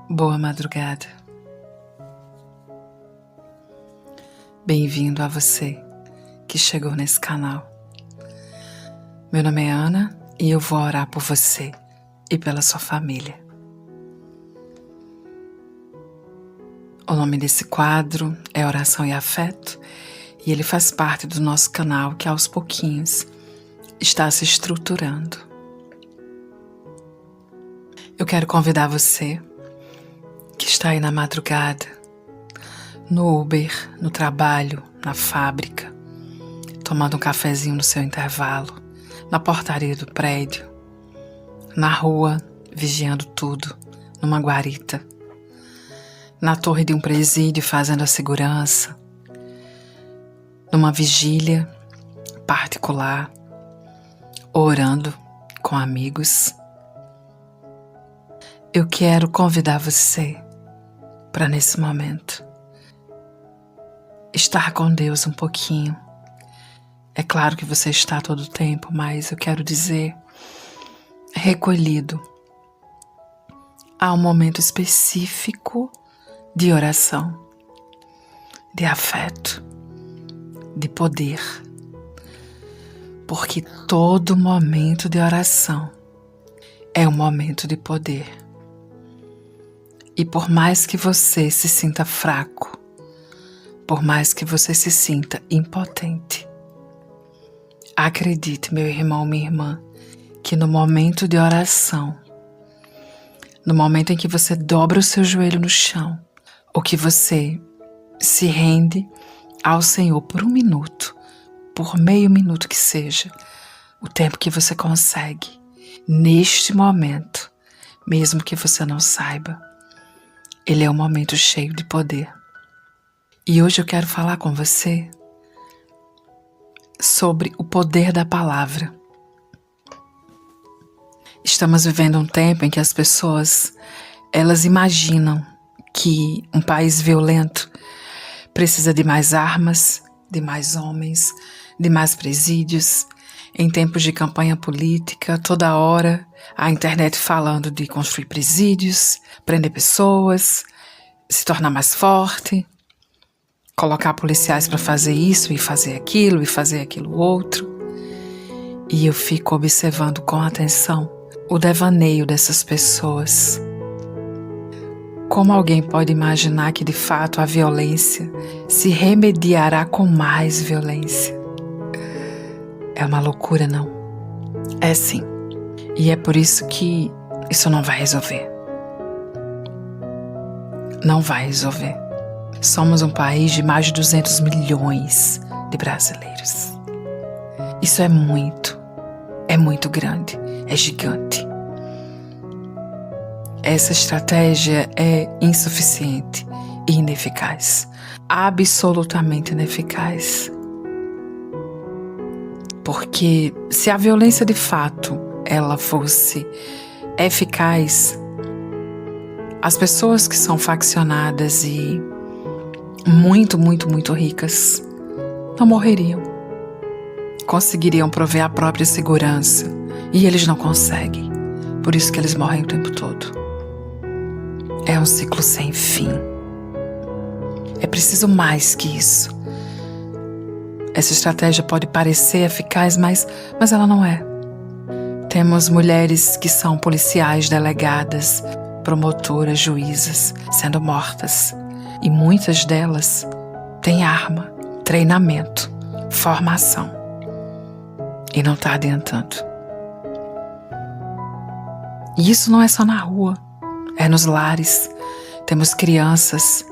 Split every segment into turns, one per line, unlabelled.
Boa madrugada. Bem-vindo a você que chegou nesse canal. Meu nome é Ana e eu vou orar por você e pela sua família. O nome desse quadro é Oração e Afeto e ele faz parte do nosso canal que aos pouquinhos está se estruturando. Eu quero convidar você que está aí na madrugada, no Uber, no trabalho, na fábrica, tomando um cafezinho no seu intervalo, na portaria do prédio, na rua, vigiando tudo, numa guarita, na torre de um presídio fazendo a segurança, numa vigília particular, orando com amigos. Eu quero convidar você para nesse momento estar com Deus um pouquinho. É claro que você está todo o tempo, mas eu quero dizer recolhido a um momento específico de oração, de afeto, de poder. Porque todo momento de oração é um momento de poder. E por mais que você se sinta fraco, por mais que você se sinta impotente, acredite, meu irmão, minha irmã, que no momento de oração, no momento em que você dobra o seu joelho no chão, ou que você se rende ao Senhor por 1 minuto, por meio minuto que seja, o tempo que você consegue, neste momento, mesmo que você não saiba, ele é um momento cheio de poder. E hoje eu quero falar com você sobre o poder da palavra. Estamos vivendo um tempo em que as pessoas, elas imaginam que um país violento precisa de mais armas, de mais homens, de mais presídios. Em tempos de campanha política, toda hora a internet falando de construir presídios, prender pessoas, se tornar mais forte, colocar policiais para fazer isso e fazer aquilo outro. E eu fico observando com atenção o devaneio dessas pessoas. Como alguém pode imaginar que de fato a violência se remediará com mais violência? É uma loucura, não? É sim. E é por isso que isso não vai resolver. Não vai resolver. Somos um país de mais de 200 milhões de brasileiros. Isso é muito grande, é gigante. Essa estratégia é insuficiente e ineficaz. Absolutamente ineficaz. Porque se a violência de fato ela fosse eficaz, as pessoas que são faccionadas e muito ricas não morreriam. Conseguiriam prover a própria segurança e eles não conseguem. Por isso que eles morrem o tempo todo. É um ciclo sem fim. É preciso mais que isso. Essa estratégia pode parecer eficaz, mas ela não é. Temos mulheres que são policiais, delegadas, promotoras, juízas, sendo mortas. E muitas delas têm arma, treinamento, formação. E não está adiantando. E isso não é só na rua, é nos lares. Temos crianças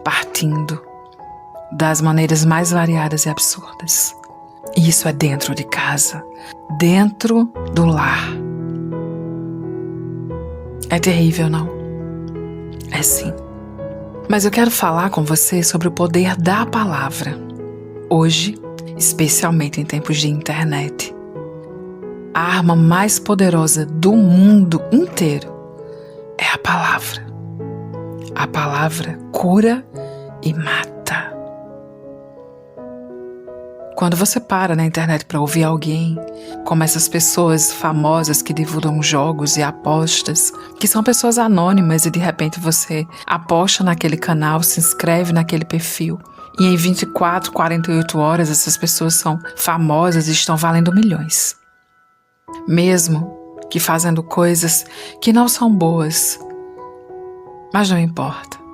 partindo das maneiras mais variadas e absurdas. E isso é dentro de casa, dentro do lar. É terrível, não? É sim. Mas eu quero falar com você sobre o poder da palavra. Hoje, especialmente em tempos de internet, a arma mais poderosa do mundo inteiro é a palavra. A palavra cura e mata. Quando você para na internet para ouvir alguém, como essas pessoas famosas que divulgam jogos e apostas, que são pessoas anônimas e de repente você aposta naquele canal, se inscreve naquele perfil e em 24, 48 horas essas pessoas são famosas e estão valendo milhões. Mesmo que fazendo coisas que não são boas, mas não importa.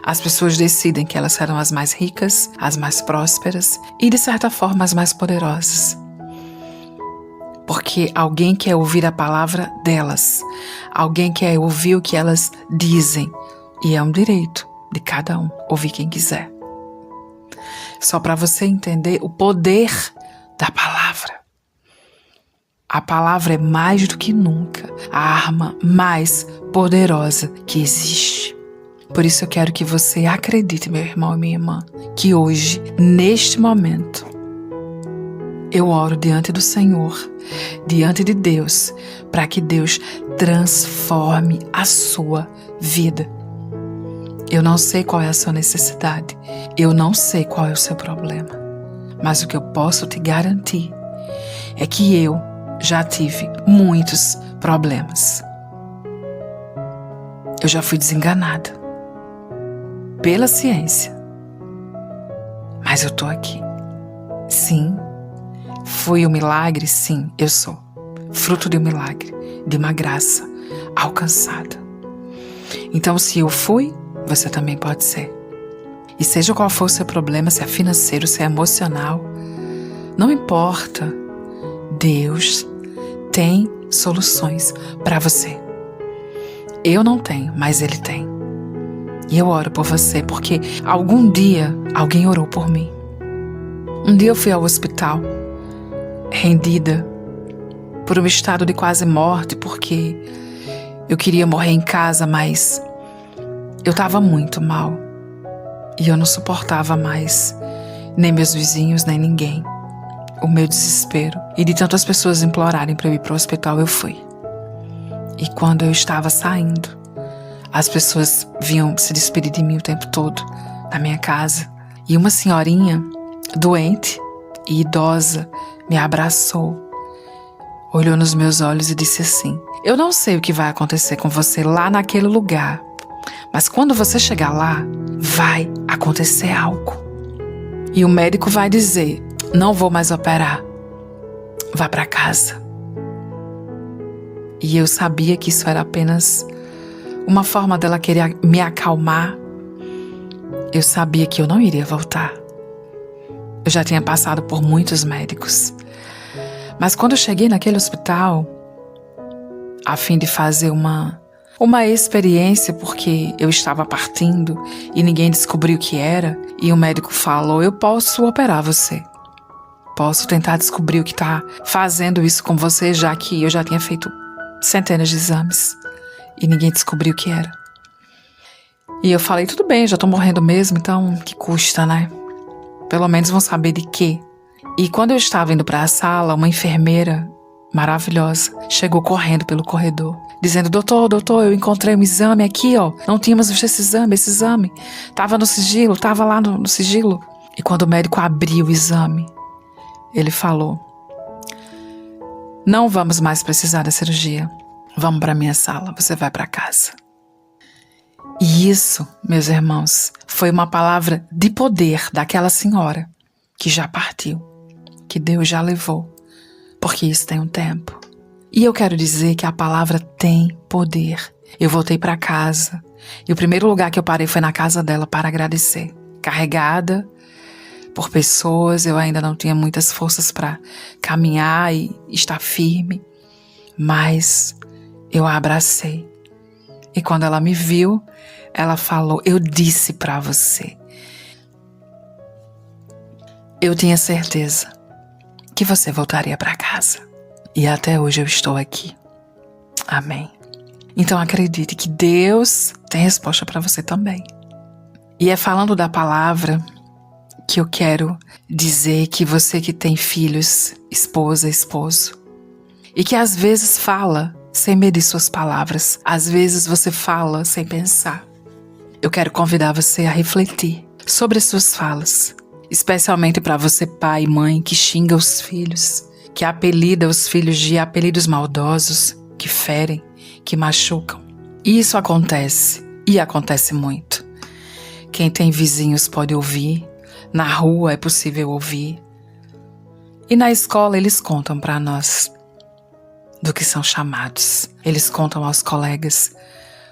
As pessoas decidem que elas serão as mais ricas, as mais prósperas e, de certa forma, as mais poderosas. Porque alguém quer ouvir a palavra delas. Alguém quer ouvir o que elas dizem. E é um direito de cada um ouvir quem quiser. Só para você entender o poder da palavra. A palavra é mais do que nunca a arma mais poderosa que existe. Por isso eu quero que você acredite, meu irmão e minha irmã, que hoje, neste momento, eu oro diante do Senhor, diante de Deus, para que Deus transforme a sua vida. Eu não sei qual é a sua necessidade, eu não sei qual é o seu problema, mas o que eu posso te garantir é que eu já tive muitos problemas. Eu já fui desenganada pela ciência, mas eu tô aqui. Sim, fui um milagre, sim, eu sou fruto de um milagre, de uma graça alcançada. Então, se eu fui, você também pode ser. E seja qual for o seu problema, se é financeiro, se é emocional, não importa, Deus tem soluções para você. Eu não tenho, mas Ele tem. E eu oro por você, porque algum dia alguém orou por mim. Um dia eu fui ao hospital, rendida por um estado de quase morte, porque eu queria morrer em casa, mas eu estava muito mal. E eu não suportava mais nem meus vizinhos, nem ninguém. O meu desespero. E de tantas pessoas implorarem para eu ir para o hospital, eu fui. E quando eu estava saindo, as pessoas vinham se despedir de mim o tempo todo, na minha casa. E uma senhorinha, doente e idosa, me abraçou, olhou nos meus olhos e disse assim: eu não sei o que vai acontecer com você lá naquele lugar, mas quando você chegar lá, vai acontecer algo. E o médico vai dizer: não vou mais operar, vá para casa. E eu sabia que isso era apenas uma forma dela querer me acalmar. Eu sabia que eu não iria voltar. Eu já tinha passado por muitos médicos. Mas quando eu cheguei naquele hospital, a fim de fazer uma experiência, porque eu estava partindo e ninguém descobriu o que era, e o médico falou: eu posso operar você. Posso tentar descobrir o que está fazendo isso com você, já que eu já tinha feito centenas de exames e ninguém descobriu o que era. E eu falei: tudo bem, já tô morrendo mesmo, então que custa, né? Pelo menos vão saber de quê. E quando eu estava indo para a sala, uma enfermeira maravilhosa chegou correndo pelo corredor, dizendo: doutor, eu encontrei um exame aqui, ó. Não tínhamos visto esse exame. Tava no sigilo, tava lá no sigilo. E quando o médico abriu o exame, ele falou: não vamos mais precisar da cirurgia. Vamos para minha sala, você vai para casa. E isso, meus irmãos, foi uma palavra de poder daquela senhora que já partiu, que Deus já levou, porque isso tem um tempo. E eu quero dizer que a palavra tem poder. Eu voltei para casa e o primeiro lugar que eu parei foi na casa dela para agradecer. Carregada por pessoas, eu ainda não tinha muitas forças para caminhar e estar firme, mas eu a abracei. E quando ela me viu, ela falou: eu disse para você. Eu tinha certeza que você voltaria para casa. E até hoje eu estou aqui. Amém. Então acredite que Deus tem resposta para você também. E é falando da palavra que eu quero dizer que você que tem filhos, esposa, esposo, e que às vezes fala sem medir suas palavras, às vezes você fala sem pensar, eu quero convidar você a refletir sobre as suas falas e especialmente para você, pai e mãe, que xinga os filhos, que apelida os filhos de apelidos maldosos, que ferem, que machucam. Isso acontece, e acontece muito. Quem tem vizinhos pode ouvir, na rua é possível ouvir. E na escola eles contam para nós do que são chamados. Eles contam aos colegas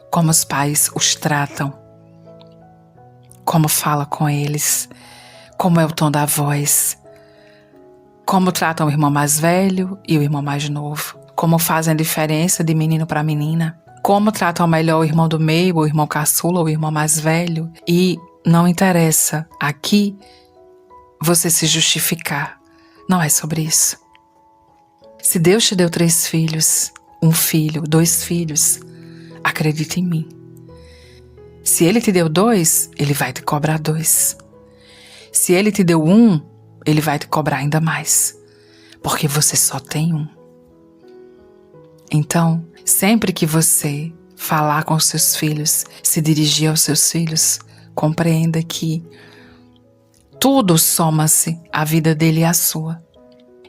como os pais os tratam, como fala com eles, como é o tom da voz, como tratam o irmão mais velho e o irmão mais novo, como fazem a diferença de menino para menina, como tratam melhor o irmão do meio, o irmão caçula ou o irmão mais velho. E não interessa aqui você se justificar, não é sobre isso. Se Deus te deu 3 filhos, 1 filho, 2 filhos, acredita em mim. Se Ele te deu 2, Ele vai te cobrar 2. Se Ele te deu 1, Ele vai te cobrar ainda mais, porque você só tem 1. Então, sempre que você falar com os seus filhos, se dirigir aos seus filhos, compreenda que tudo soma-se à vida dele e à sua.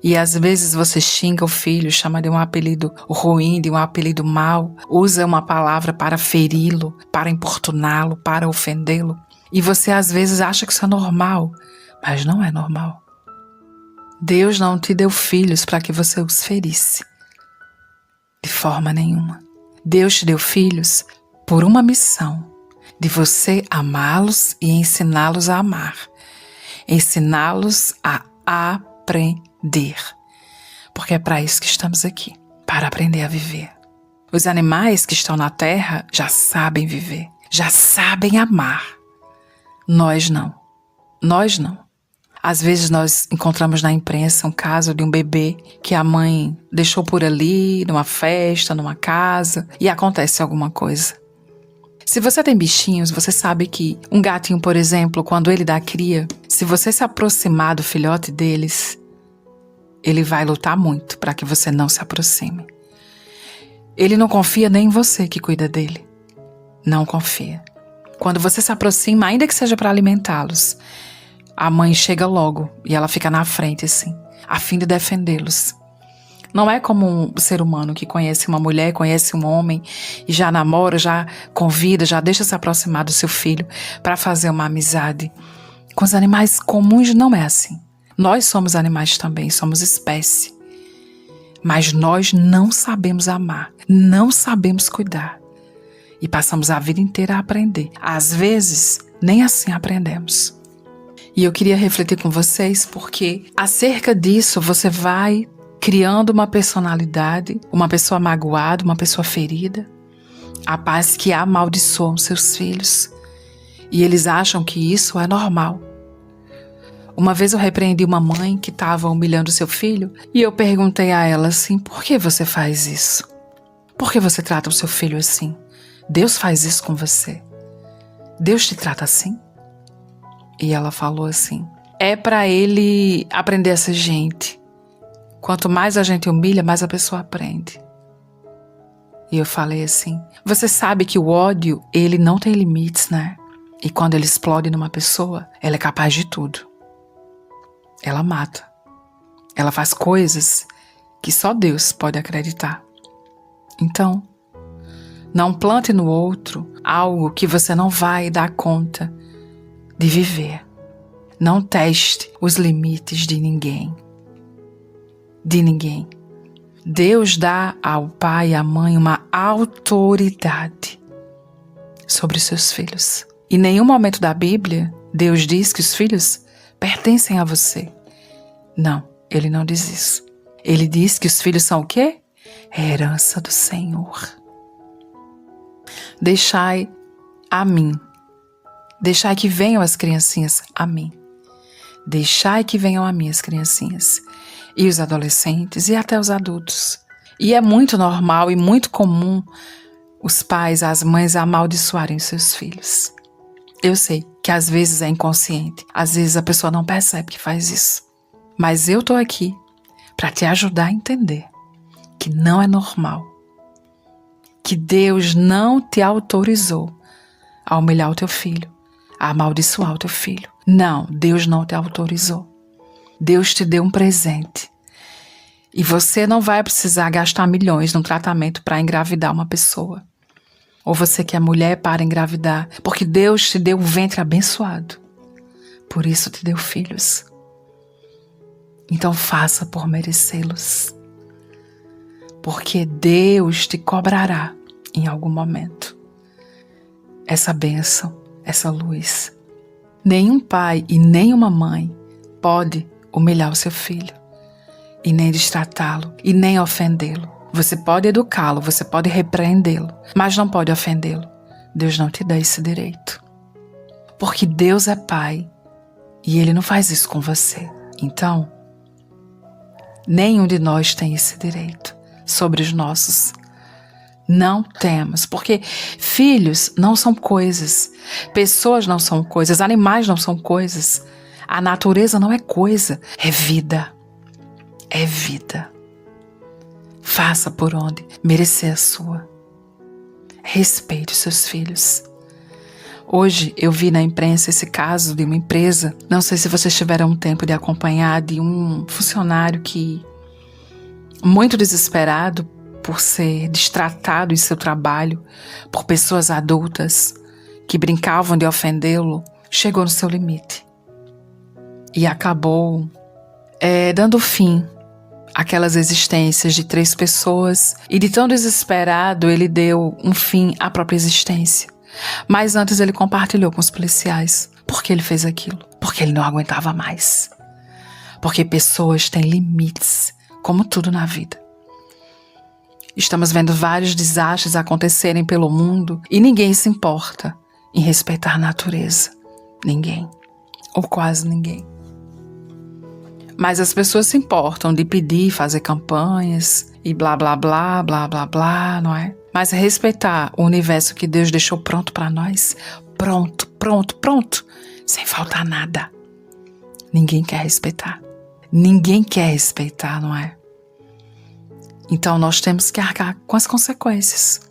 E às vezes você xinga o filho, chama de um apelido ruim, de um apelido mau, usa uma palavra para feri-lo, para importuná-lo, para ofendê-lo. E você às vezes acha que isso é normal, mas não é normal. Deus não te deu filhos para que você os ferisse. De forma nenhuma. Deus te deu filhos por uma missão, de você amá-los e ensiná-los a amar. Ensiná-los a aprender. Porque é para isso que estamos aqui, para aprender a viver. Os animais que estão na terra já sabem viver, já sabem amar. Nós não. Nós não. Às vezes nós encontramos na imprensa um caso de um bebê que a mãe deixou por ali, numa festa, numa casa, e acontece alguma coisa. Se você tem bichinhos, você sabe que um gatinho, por exemplo, quando ele dá cria, se você se aproximar do filhote deles, ele vai lutar muito para que você não se aproxime. Ele não confia nem em você que cuida dele. Não confia. Quando você se aproxima, ainda que seja para alimentá-los, a mãe chega logo e ela fica na frente assim, a fim de defendê-los. Não é como um ser humano que conhece uma mulher, conhece um homem e já namora, já convida, já deixa se aproximar do seu filho para fazer uma amizade. Com os animais comuns não é assim. Nós somos animais também, somos espécie. Mas nós não sabemos amar, não sabemos cuidar. E passamos a vida inteira a aprender. Às vezes, nem assim aprendemos. E eu queria refletir com vocês porque acerca disso você vai criando uma personalidade, uma pessoa magoada, uma pessoa ferida, a paz que amaldiçoam seus filhos. E eles acham que isso é normal. Uma vez eu repreendi uma mãe que estava humilhando seu filho e eu perguntei a ela assim, por que você faz isso? Por que você trata o seu filho assim? Deus faz isso com você? Deus te trata assim? E ela falou assim, é para ele aprender a ser gente. Quanto mais a gente humilha, mais a pessoa aprende. E eu falei assim, você sabe que o ódio, ele não tem limites, né? E quando ele explode numa pessoa, ela é capaz de tudo. Ela mata. Ela faz coisas que só Deus pode acreditar. Então, não plante no outro algo que você não vai dar conta de viver. Não teste os limites de ninguém. De ninguém. Deus dá ao pai e à mãe uma autoridade sobre os seus filhos. Em nenhum momento da Bíblia, Deus diz que os filhos pertencem a você. Não, ele não diz isso. Ele diz que os filhos são o quê? É a herança do Senhor. Deixai a mim. Deixai que venham as criancinhas a mim. Deixai que venham a mim as criancinhas. E os adolescentes e até os adultos. E é muito normal e muito comum os pais, as mães amaldiçoarem seus filhos. Eu sei que às vezes é inconsciente, às vezes a pessoa não percebe que faz isso. Mas eu estou aqui para te ajudar a entender que não é normal. Que Deus não te autorizou a humilhar o teu filho, a amaldiçoar o teu filho. Não, Deus não te autorizou. Deus te deu um presente. E você não vai precisar gastar milhões num tratamento para engravidar uma pessoa. Ou você que é mulher para engravidar, porque Deus te deu um ventre abençoado. Por isso te deu filhos. Então faça por merecê-los. Porque Deus te cobrará em algum momento essa bênção, essa luz. Nenhum pai e nenhuma mãe pode humilhar o seu filho, e nem destratá-lo, e nem ofendê-lo. Você pode educá-lo, você pode repreendê-lo, mas não pode ofendê-lo. Deus não te dá esse direito. Porque Deus é pai, e Ele não faz isso com você. Então, nenhum de nós tem esse direito sobre os nossos. Não temos, porque filhos não são coisas, pessoas não são coisas, animais não são coisas, a natureza não é coisa, é vida. É vida. Faça por onde merecer a sua. Respeite os seus filhos. Hoje eu vi na imprensa esse caso de uma empresa, não sei se vocês tiveram tempo de acompanhar, de um funcionário que, muito desesperado por ser destratado em seu trabalho, por pessoas adultas que brincavam de ofendê-lo, chegou no seu limite. E acabou dando fim aquelas existências de 3 pessoas, e de tão desesperado ele deu um fim à própria existência. Mas antes ele compartilhou com os policiais. Por que ele fez aquilo? Porque ele não aguentava mais. Porque pessoas têm limites, como tudo na vida. Estamos vendo vários desastres acontecerem pelo mundo e ninguém se importa em respeitar a natureza. Ninguém. Ou quase ninguém. Mas as pessoas se importam de pedir, fazer campanhas e blá, blá, blá, blá, blá, blá, não é? Mas respeitar o universo que Deus deixou pronto para nós, pronto, pronto, pronto, sem faltar nada. Ninguém quer respeitar. Ninguém quer respeitar, não é? Então nós temos que arcar com as consequências.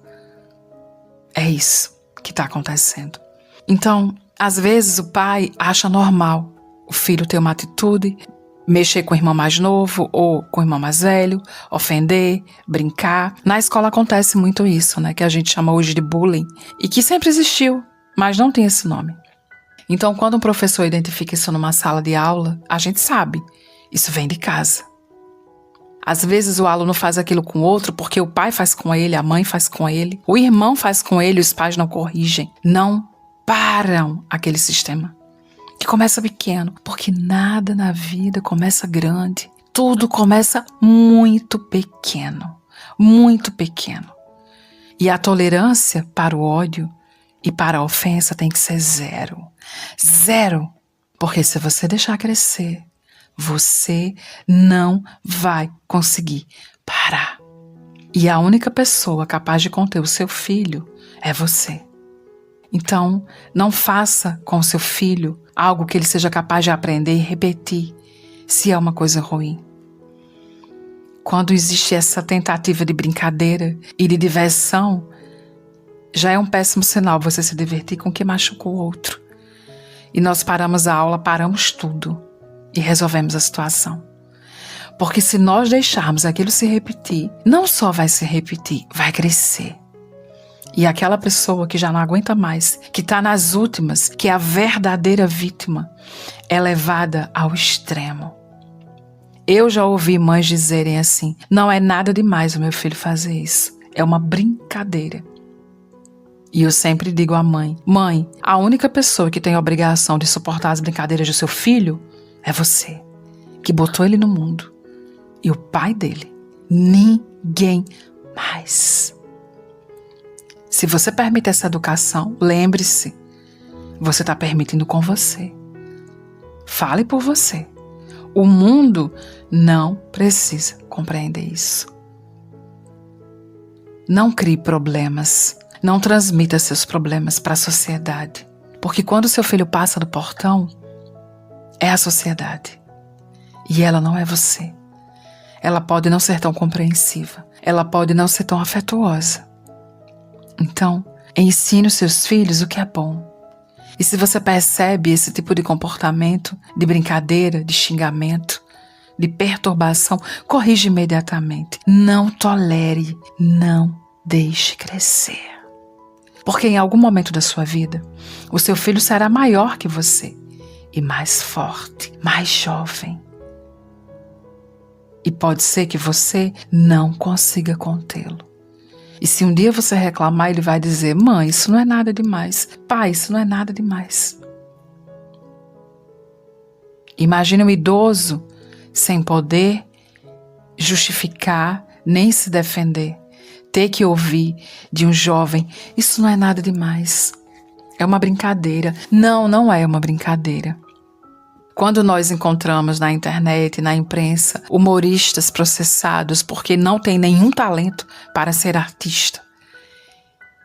É isso que está acontecendo. Então, às vezes o pai acha normal o filho ter uma atitude, mexer com o irmão mais novo ou com o irmão mais velho, ofender, brincar. Na escola acontece muito isso, né? Que a gente chama hoje de bullying e que sempre existiu, mas não tem esse nome. Então, quando um professor identifica isso numa sala de aula, a gente sabe, isso vem de casa. Às vezes o aluno faz aquilo com o outro porque o pai faz com ele, a mãe faz com ele, o irmão faz com ele, os pais não corrigem, não param aquele sistema. Que começa pequeno, porque nada na vida começa grande. Tudo começa muito pequeno, muito pequeno. E a tolerância para o ódio e para a ofensa tem que ser 0. 0. Porque se você deixar crescer, você não vai conseguir parar. E a única pessoa capaz de conter o seu filho é você. Então, não faça com o seu filho algo que ele seja capaz de aprender e repetir, se é uma coisa ruim. Quando existe essa tentativa de brincadeira e de diversão, já é um péssimo sinal você se divertir com o que machuca o outro. E nós paramos a aula, paramos tudo e resolvemos a situação. Porque se nós deixarmos aquilo se repetir, não só vai se repetir, vai crescer. E aquela pessoa que já não aguenta mais, que está nas últimas, que é a verdadeira vítima, é levada ao extremo. Eu já ouvi mães dizerem assim: não é nada demais o meu filho fazer isso, é uma brincadeira. E eu sempre digo à mãe: mãe, a única pessoa que tem a obrigação de suportar as brincadeiras do seu filho é você, que botou ele no mundo. E o pai dele, ninguém mais. Se você permite essa educação, lembre-se, você está permitindo com você. Fale por você. O mundo não precisa compreender isso. Não crie problemas. Não transmita seus problemas para a sociedade. Porque quando seu filho passa do portão, é a sociedade. E ela não é você. Ela pode não ser tão compreensiva. Ela pode não ser tão afetuosa. Então, ensine os seus filhos o que é bom. E se você percebe esse tipo de comportamento, de brincadeira, de xingamento, de perturbação, corrija imediatamente. Não tolere, não deixe crescer. Porque em algum momento da sua vida, o seu filho será maior que você e mais forte, mais jovem. E pode ser que você não consiga contê-lo. E se um dia você reclamar, ele vai dizer: mãe, isso não é nada demais. Pai, isso não é nada demais. Imagine um idoso sem poder justificar nem se defender. Ter que ouvir de um jovem: isso não é nada demais. É uma brincadeira. Não, não é uma brincadeira. Quando nós encontramos na internet, na imprensa, humoristas processados porque não têm nenhum talento para ser artista,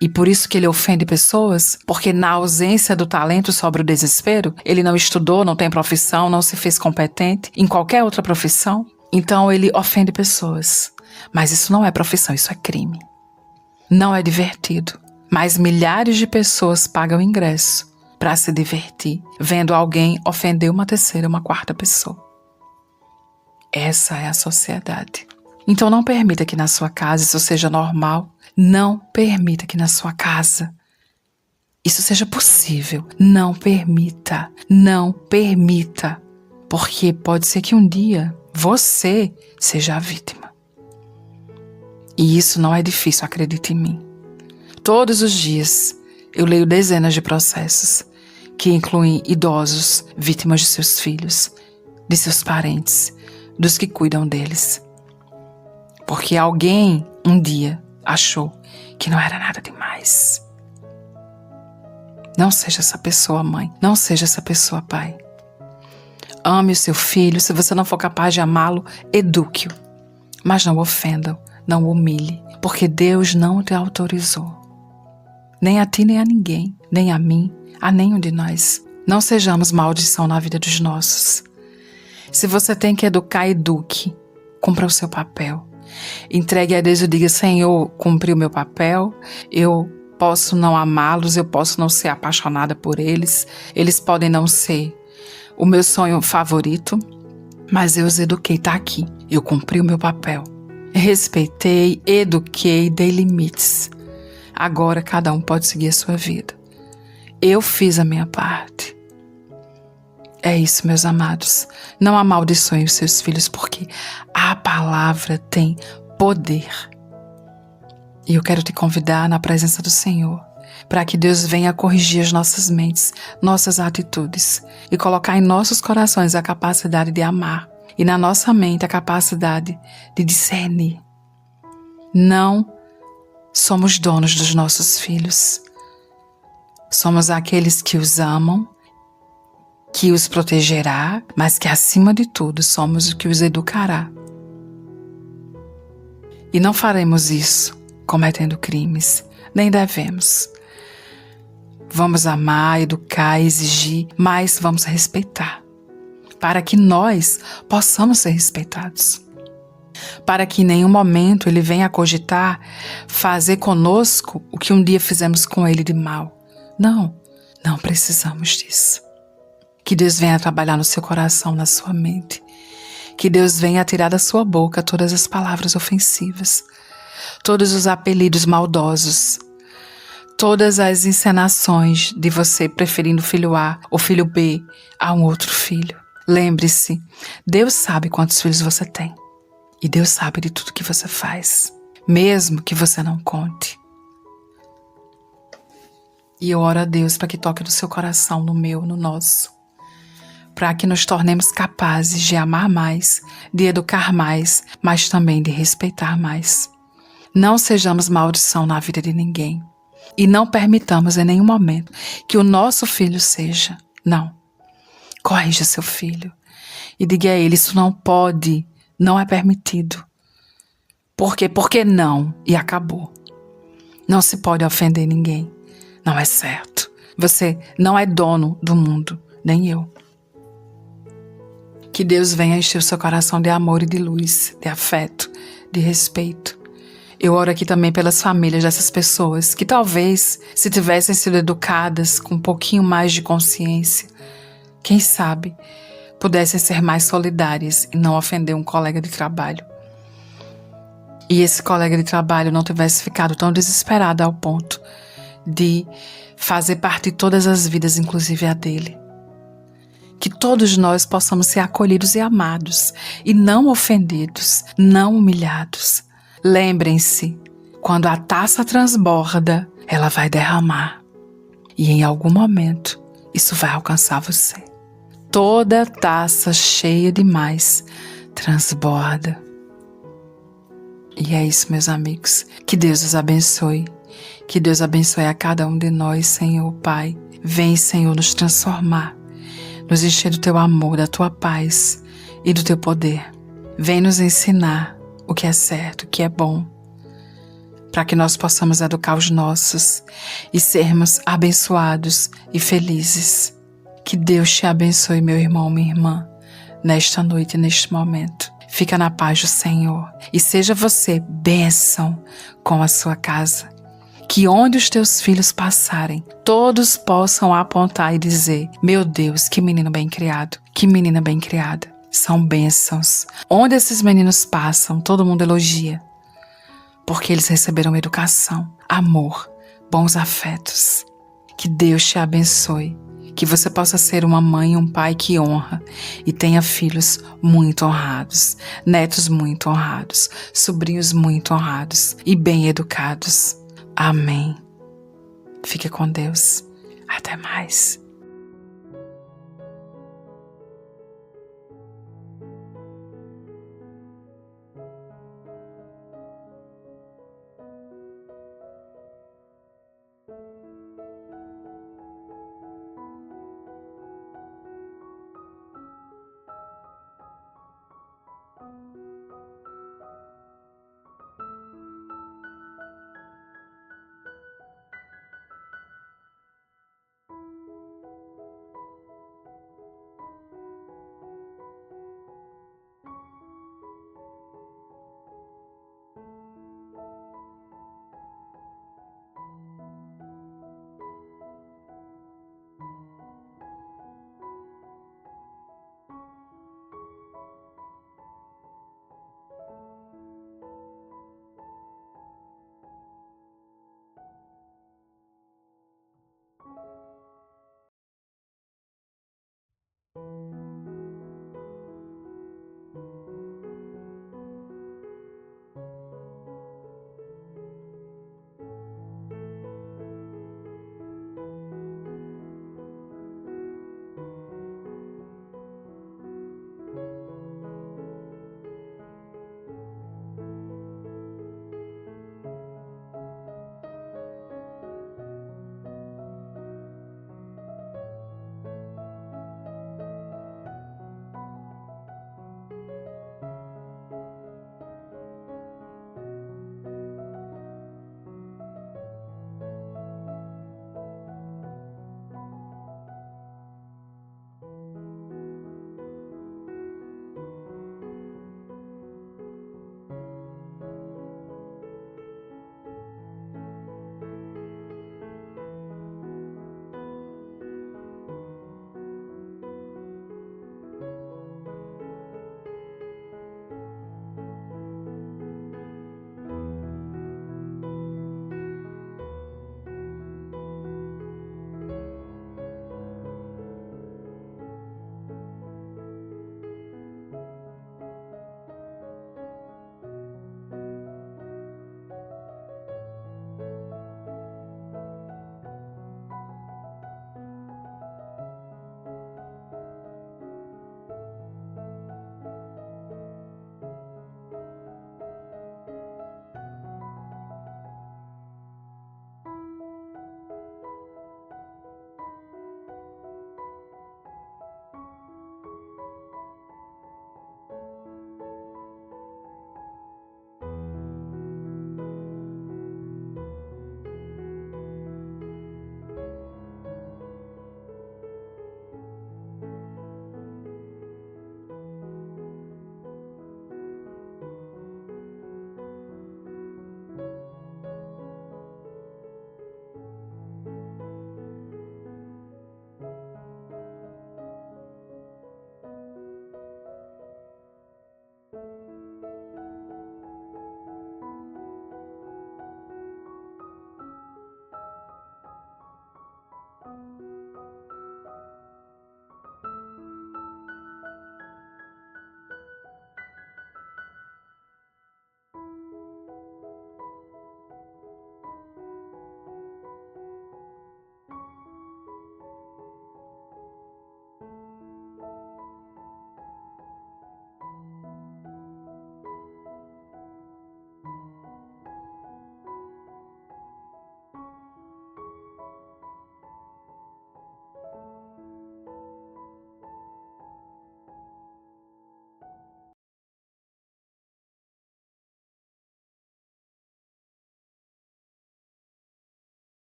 e por isso que ele ofende pessoas, porque na ausência do talento sobra o desespero, ele não estudou, não tem profissão, não se fez competente em qualquer outra profissão, então ele ofende pessoas. Mas isso não é profissão, isso é crime. Não é divertido, mas milhares de pessoas pagam ingresso para se divertir, vendo alguém ofender uma terceira, uma quarta pessoa. Essa é a sociedade. Então não permita que na sua casa isso seja normal. Não permita que na sua casa isso seja possível. Não permita. Não permita. Porque pode ser que um dia você seja a vítima. E isso não é difícil, acredite em mim. Todos os dias eu leio dezenas de processos que incluem idosos, vítimas de seus filhos, de seus parentes, dos que cuidam deles. Porque alguém, um dia, achou que não era nada demais. Não seja essa pessoa, mãe. Não seja essa pessoa, pai. Ame o seu filho. Se você não for capaz de amá-lo, eduque-o. Mas não o ofenda, não o humilhe. Porque Deus não te autorizou. Nem a ti, nem a ninguém. Nem a mim, a nenhum de nós. Não sejamos maldição na vida dos nossos. Se você tem que educar, eduque. Cumpra o seu papel. Entregue a Deus e diga: Senhor, cumpri o meu papel, eu posso não amá-los, eu posso não ser apaixonada por eles, eles podem não ser o meu sonho favorito, mas eu os eduquei, está aqui, eu cumpri o meu papel. Respeitei, eduquei, dei limites. Agora cada um pode seguir a sua vida. Eu fiz a minha parte. É isso, meus amados. Não amaldiçoem os seus filhos, porque a palavra tem poder. E eu quero te convidar na presença do Senhor, para que Deus venha corrigir as nossas mentes, nossas atitudes, e colocar em nossos corações a capacidade de amar, e na nossa mente a capacidade de discernir. Não somos donos dos nossos filhos. Somos aqueles que os amam, que os protegerá, mas que acima de tudo somos o que os educará. E não faremos isso cometendo crimes, nem devemos. Vamos amar, educar, exigir, mas vamos respeitar, para que nós possamos ser respeitados. Para que em nenhum momento ele venha a cogitar fazer conosco o que um dia fizemos com ele de mal. Não, não precisamos disso. Que Deus venha trabalhar no seu coração, na sua mente. Que Deus venha tirar da sua boca todas as palavras ofensivas, todos os apelidos maldosos, todas as encenações de você preferindo o filho A ou filho B a um outro filho. Lembre-se, Deus sabe quantos filhos você tem. E Deus sabe de tudo que você faz, mesmo que você não conte. E eu oro a Deus para que toque no seu coração, no meu, no nosso, para que nos tornemos capazes de amar mais, de educar mais, mas também de respeitar mais. Não sejamos maldição na vida de ninguém. E não permitamos em nenhum momento que o nosso filho seja. Não. Corrija seu filho e diga a ele: isso não pode, não é permitido. Por quê? Porque não. E acabou. Não se pode ofender ninguém. Não é certo. Você não é dono do mundo, nem eu. Que Deus venha encher o seu coração de amor e de luz, de afeto, de respeito. Eu oro aqui também pelas famílias dessas pessoas que talvez, se tivessem sido educadas com um pouquinho mais de consciência, quem sabe, pudessem ser mais solidárias e não ofender um colega de trabalho. E esse colega de trabalho não tivesse ficado tão desesperado ao ponto de fazer parte de todas as vidas, inclusive a dele. Que todos nós possamos ser acolhidos e amados, e não ofendidos, não humilhados. Lembrem-se, quando a taça transborda, ela vai derramar. E em algum momento, isso vai alcançar você. Toda taça cheia demais transborda. E é isso, meus amigos. Que Deus os abençoe. Que Deus abençoe a cada um de nós, Senhor Pai. Vem, Senhor, nos transformar. Nos encher do Teu amor, da Tua paz e do Teu poder. Vem nos ensinar o que é certo, o que é bom, para que nós possamos educar os nossos e sermos abençoados e felizes. Que Deus te abençoe, meu irmão, minha irmã, nesta noite e neste momento. Fica na paz do Senhor e seja você bênção com a sua casa. Que onde os teus filhos passarem, todos possam apontar e dizer: meu Deus, que menino bem criado, que menina bem criada. São bênçãos. Onde esses meninos passam, todo mundo elogia, porque eles receberam educação, amor, bons afetos. Que Deus te abençoe. Que você possa ser uma mãe e um pai que honra e tenha filhos muito honrados, netos muito honrados, sobrinhos muito honrados e bem educados. Amém. Fique com Deus. Até mais.